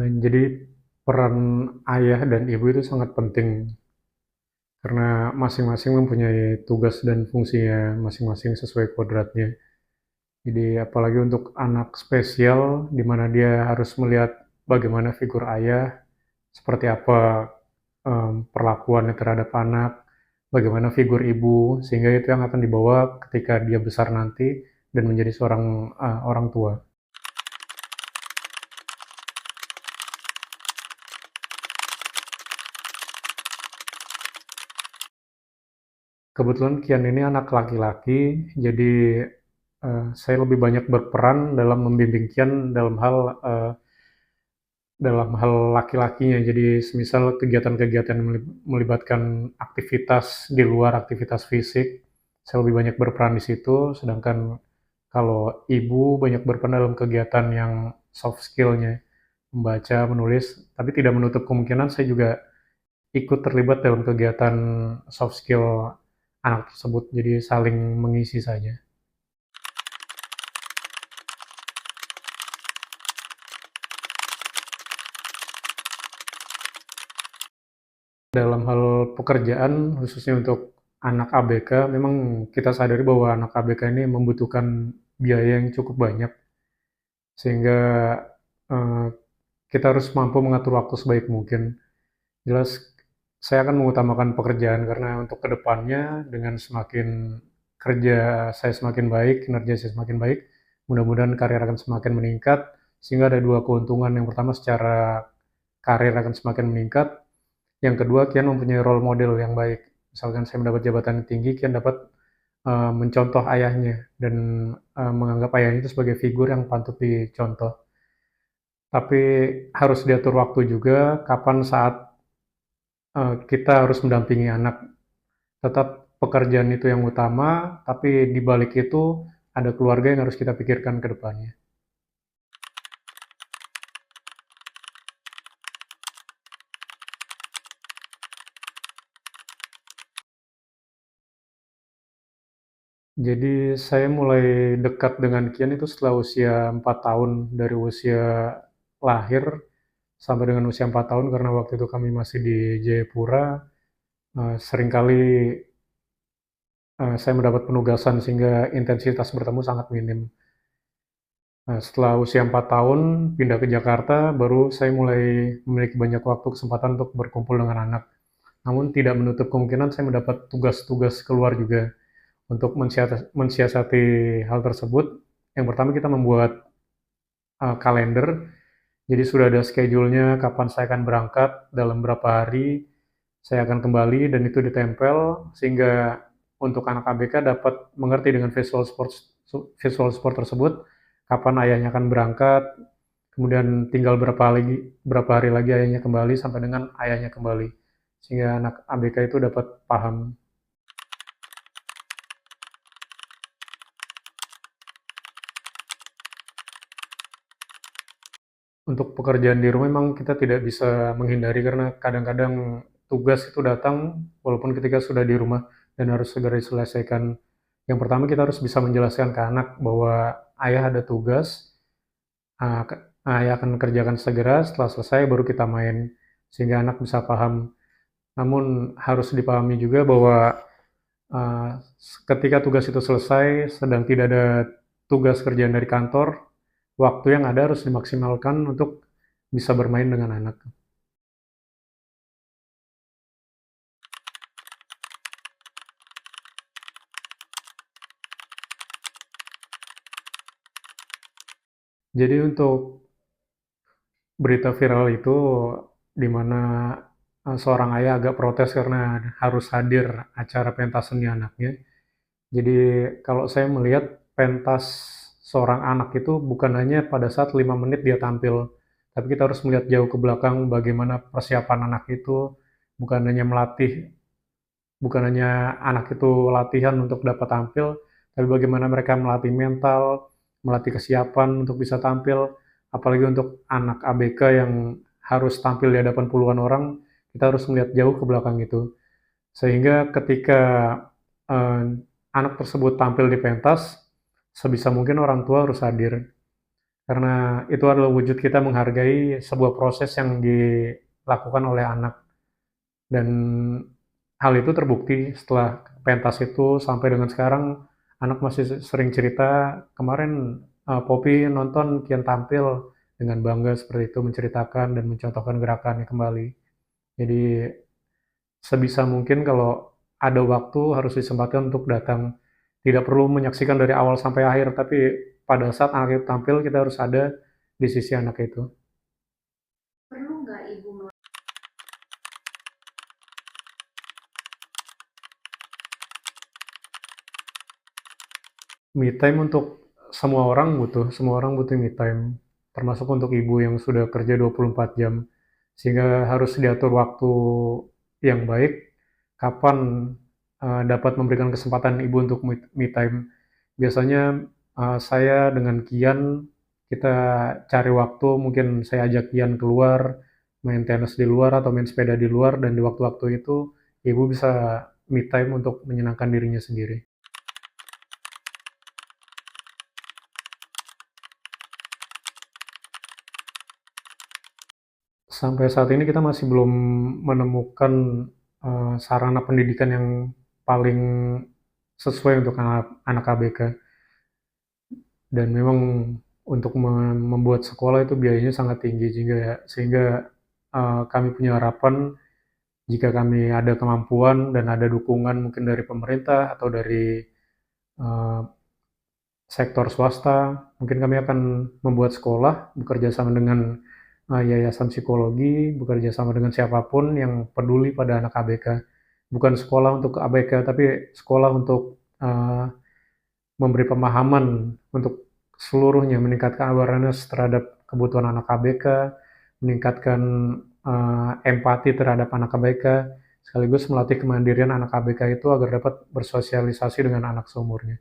Jadi peran ayah dan ibu itu sangat penting karena masing-masing mempunyai tugas dan fungsinya masing-masing sesuai kodratnya. Jadi apalagi untuk anak spesial di mana dia harus melihat bagaimana figur ayah, seperti apa perlakuannya terhadap anak, bagaimana figur ibu, sehingga itu yang akan dibawa ketika dia besar nanti dan menjadi seorang orang tua. Kebetulan Kian ini anak laki-laki, jadi saya lebih banyak berperan dalam membimbing Kian dalam hal laki-lakinya. Jadi semisal kegiatan-kegiatan yang melibatkan aktivitas di luar aktivitas fisik, saya lebih banyak berperan di situ. Sedangkan kalau ibu banyak berperan dalam kegiatan yang soft skill-nya, membaca, menulis, tapi tidak menutup kemungkinan saya juga ikut terlibat dalam kegiatan soft skill anak tersebut. Jadi saling mengisi saja. Dalam hal pekerjaan, khususnya untuk anak ABK, memang kita sadari bahwa anak ABK ini membutuhkan biaya yang cukup banyak, sehingga eh, kita harus mampu mengatur waktu sebaik mungkin. Jelas, saya akan mengutamakan pekerjaan karena untuk kedepannya dengan semakin kerja saya semakin baik, kinerja saya semakin baik, mudah-mudahan karir akan semakin meningkat, sehingga ada dua keuntungan. Yang pertama secara karir akan semakin meningkat, yang kedua, Kian mempunyai role model yang baik. Misalkan saya mendapat jabatan tinggi, Kian dapat mencontoh ayahnya dan menganggap ayahnya itu sebagai figur yang patut dicontoh. Tapi harus diatur waktu juga kapan saat kita harus mendampingi anak. Tetap pekerjaan itu yang utama, tapi di balik itu ada keluarga yang harus kita pikirkan ke depannya. Jadi saya mulai dekat dengan Kian itu setelah usia 4 tahun, dari usia lahir sampai dengan usia 4 tahun, karena waktu itu kami masih di Jayapura. Seringkali saya mendapat penugasan sehingga intensitas bertemu sangat minim. Setelah usia 4 tahun pindah ke Jakarta, baru saya mulai memiliki banyak waktu kesempatan untuk berkumpul dengan anak. Namun tidak menutup kemungkinan saya mendapat tugas-tugas keluar juga untuk mensiasati hal tersebut. Yang pertama, kita membuat kalender. Jadi sudah ada schedule-nya kapan saya akan berangkat, dalam berapa hari saya akan kembali, dan itu ditempel sehingga untuk anak ABK dapat mengerti dengan visual sport tersebut kapan ayahnya akan berangkat, kemudian tinggal berapa hari lagi ayahnya kembali sampai dengan ayahnya kembali, sehingga anak ABK itu dapat paham. Untuk pekerjaan di rumah memang kita tidak bisa menghindari karena kadang-kadang tugas itu datang walaupun ketika sudah di rumah dan harus segera diselesaikan. Yang pertama, kita harus bisa menjelaskan ke anak bahwa ayah ada tugas, ayah akan kerjakan segera, setelah selesai baru kita main, sehingga anak bisa paham. Namun harus dipahami juga bahwa uh, ketika tugas itu selesai, sedang tidak ada tugas kerjaan dari kantor, waktu yang ada harus dimaksimalkan untuk bisa bermain dengan anak. Jadi untuk berita viral itu di mana seorang ayah agak protes karena harus hadir acara pentas seni anaknya. Jadi kalau saya melihat pentas seorang anak itu bukan hanya pada saat 5 menit dia tampil, tapi kita harus melihat jauh ke belakang bagaimana persiapan anak itu, bukan hanya melatih, bukan hanya anak itu latihan untuk dapat tampil, tapi bagaimana mereka melatih mental, melatih kesiapan untuk bisa tampil, apalagi untuk anak ABK yang harus tampil di hadapan puluhan orang, kita harus melihat jauh ke belakang itu. Sehingga ketika eh, anak tersebut tampil di pentas, sebisa mungkin orang tua harus hadir. karena itu adalah wujud kita menghargai sebuah proses yang dilakukan oleh anak. Dan hal itu terbukti setelah pentas itu sampai dengan sekarang anak masih sering cerita, kemarin Poppy nonton Kian tampil dengan bangga seperti itu menceritakan dan mencontohkan gerakannya kembali. Jadi sebisa mungkin kalau ada waktu harus disempatkan untuk datang. Tidak perlu menyaksikan dari awal sampai akhir, tapi pada saat anak itu tampil kita harus ada di sisi anak itu. Perlu nggak Ibu Me time untuk semua orang butuh me time, termasuk untuk ibu yang sudah kerja 24 jam, sehingga harus diatur waktu yang baik, kapan dapat memberikan kesempatan ibu untuk me time. Biasanya saya dengan Kian, kita cari waktu, mungkin saya ajak Kian keluar, main tenis di luar atau main sepeda di luar, dan di waktu-waktu itu ibu bisa me time untuk menyenangkan dirinya sendiri. Sampai saat ini kita masih belum menemukan sarana pendidikan yang paling sesuai untuk anak ABK. Dan memang untuk membuat sekolah itu biayanya sangat tinggi sehingga kami punya harapan jika kami ada kemampuan dan ada dukungan mungkin dari pemerintah atau dari eh, sektor swasta, mungkin kami akan membuat sekolah bekerja sama dengan yayasan psikologi, bekerja sama dengan siapapun yang peduli pada anak ABK. Bukan sekolah untuk ABK, tapi sekolah untuk uh, memberi pemahaman untuk seluruhnya, meningkatkan awareness terhadap kebutuhan anak ABK, meningkatkan empati terhadap anak ABK, sekaligus melatih kemandirian anak ABK itu agar dapat bersosialisasi dengan anak seumurnya.